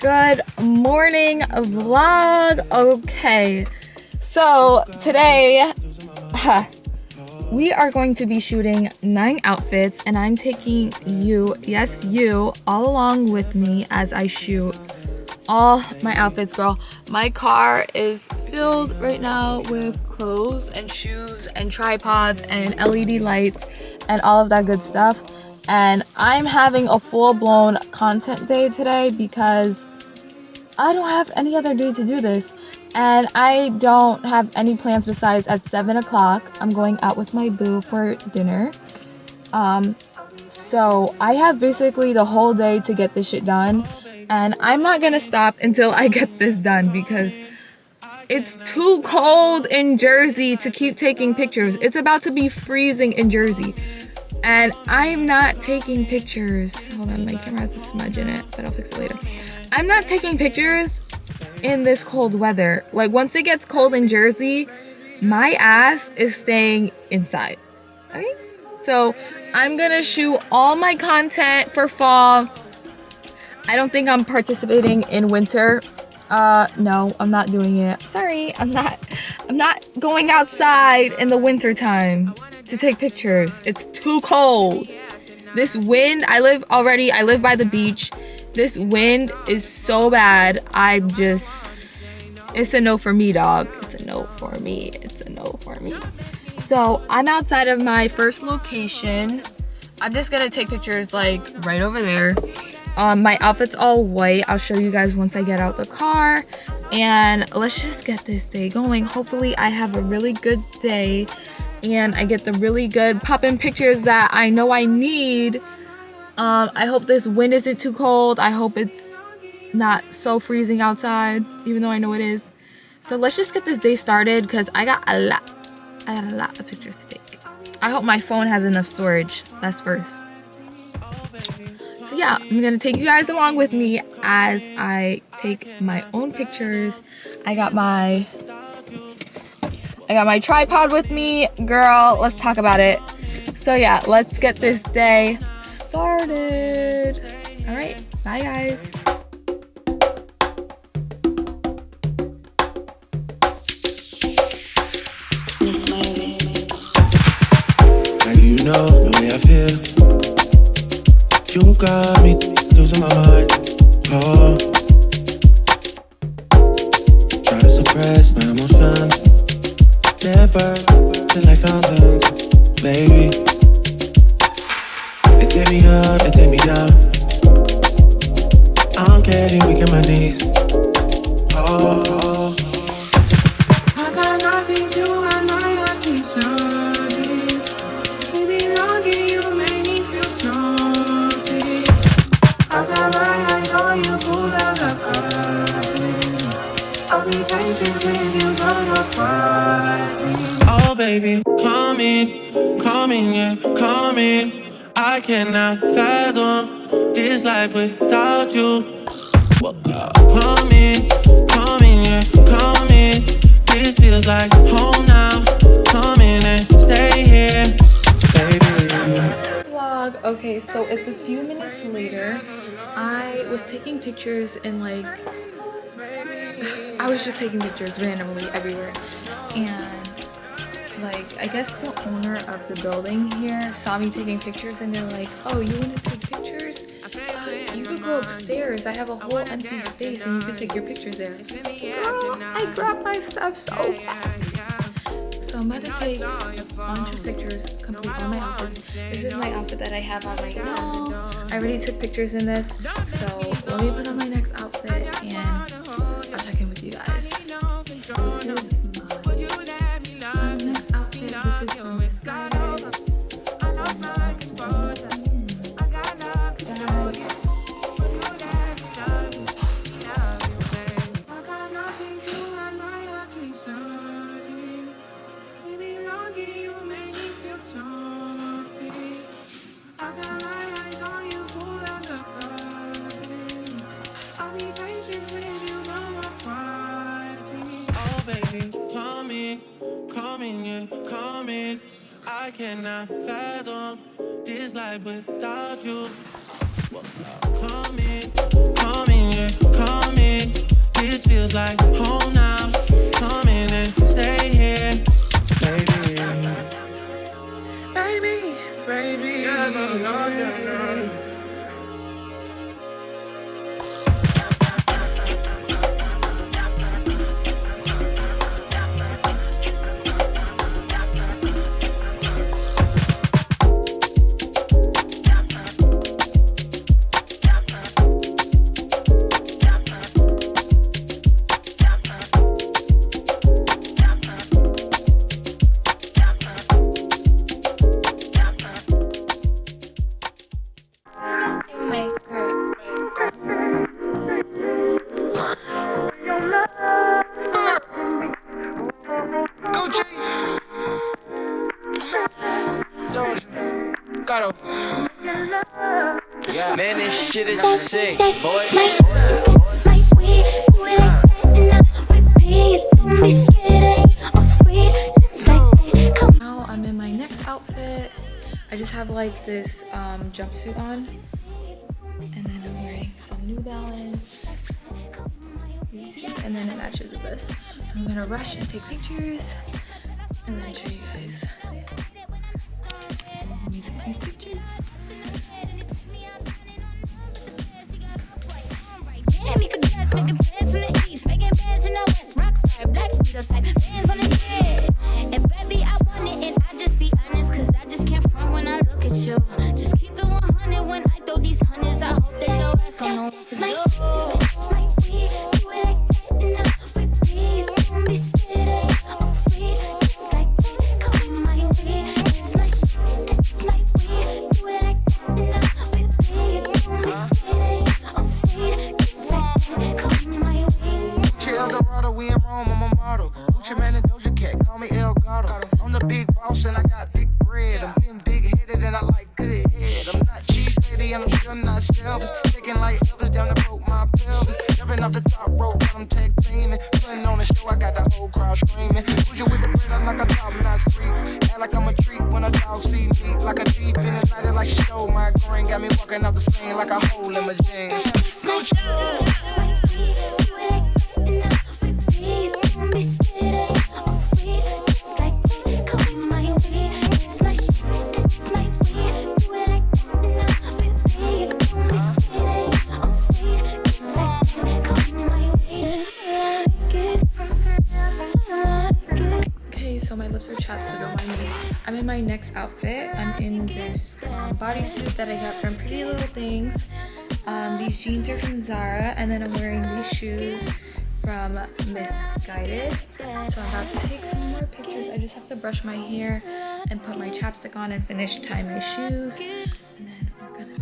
Good morning vlog. Okay, so today we are going to be shooting 9 outfits and I'm taking you, yes you, all along with me as I shoot all my outfits, girl. My car is filled right now with clothes and shoes and tripods and LED lights and all of that good stuff. And I'm having a full-blown content day today because I don't have any other day to do this. And I don't have any plans besides at 7 o'clock. I'm going out with my boo for dinner. So I have basically the whole day to get this shit done. And I'm not gonna stop until I get this done because it's too cold in Jersey to keep taking pictures. It's about to be freezing in Jersey. And I'm not taking pictures. Hold on, my camera has a smudge in it, but I'll fix it later. I'm not taking pictures in this cold weather. Like, once it gets cold in Jersey, my ass is staying inside. Okay? So I'm gonna shoot all my content for fall. I don't think I'm participating in winter. No, I'm not doing it. Sorry, I'm not going outside in the winter time to take pictures. It's too cold. This wind, I live by the beach. This wind is so bad. It's a no for me, dog. It's a no for me. It's a no for me. So I'm outside of my first location. I'm just gonna take pictures like right over there. My outfit's all white. I'll show you guys once I get out the car. And let's just get this day going. Hopefully I have a really good day and I get the really good pop-in pictures that I know I need. I hope this wind isn't too cold. I hope it's not so freezing outside, even though I know it is. So let's just get this day started because I got a lot of pictures to take. I hope my phone has enough storage. That's first. So yeah, I'm gonna take you guys along with me as I take my own pictures. I got my tripod with me, girl. Let's talk about it. So yeah, let's get this day started. All right, bye guys. How do you know the way I feel? You got me losing my mind. Oh, try to suppress my emotions. They're birth, they're like fountains, baby. They take me up, they take me down. I'm getting weak in my knees. Oh, I got nothing to hide, my heart is sorry. Baby, longing you make me feel something. I got my eyes on you, pull out the curtain. I'll be patient when you run off fighting. oh, baby, come in, yeah, come in. I cannot fathom this life without you. Come in, yeah, come in. This feels like home now. Come in and stay here, baby. Vlog. Okay, so it's a few minutes later. I was taking pictures and I was just taking pictures randomly everywhere. And I guess the owner of the building here saw me taking pictures and they're like, oh, you want to take pictures? You could go upstairs. I have a whole empty space and you could take your pictures there. Girl, I grabbed my stuff so fast. So I'm about to take a bunch of pictures, complete all my outfits. This is my outfit that I have on right now. I already took pictures in this. So let me put on my next outfit and I'll check in with you guys. This is my next outfit. This is from Skydiving. Oh, baby, come in, yeah, come in. I cannot fathom this life without you. Come in, yeah, come Sing, boy. Now I'm in my next outfit. I just have like this jumpsuit on, and then I'm wearing some New Balance, and then it matches with this. So I'm gonna rush and take pictures and then show you guys. So yeah. Let me take these pictures. And baby, I want it, and I just be honest, cause I just can't front when I look at you. Just keep it 100 when I throw these hundreds. I hope that your ass gon' know what to do. So my lips are chapped, so don't mind me. I'm in my next outfit. I'm in this bodysuit that I got from Pretty Little Things. These jeans are from Zara, and then I'm wearing these shoes from Misguided. So I'm about to take some more pictures. I just have to brush my hair and put my chapstick on and finish tying my shoes. And then we're gonna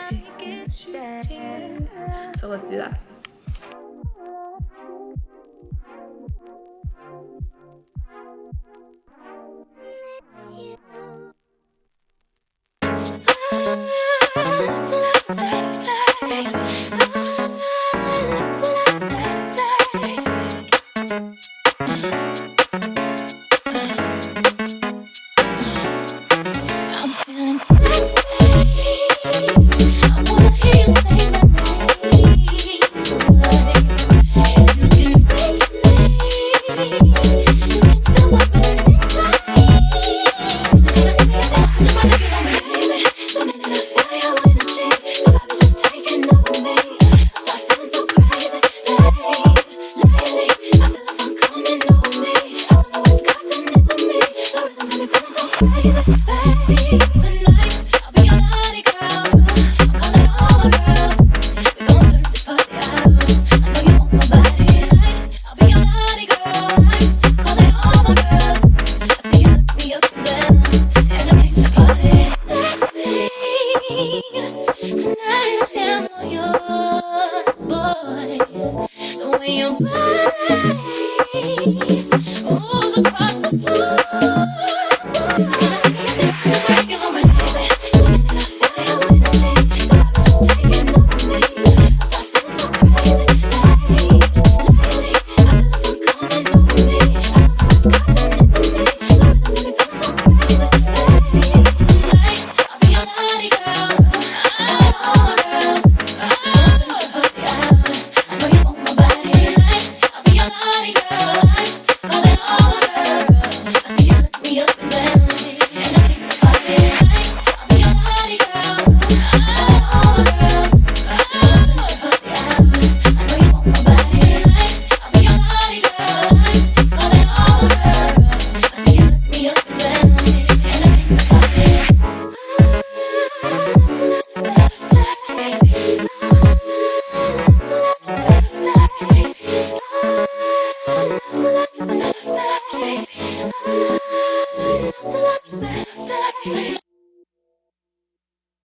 continue shooting. So let's do that. Your body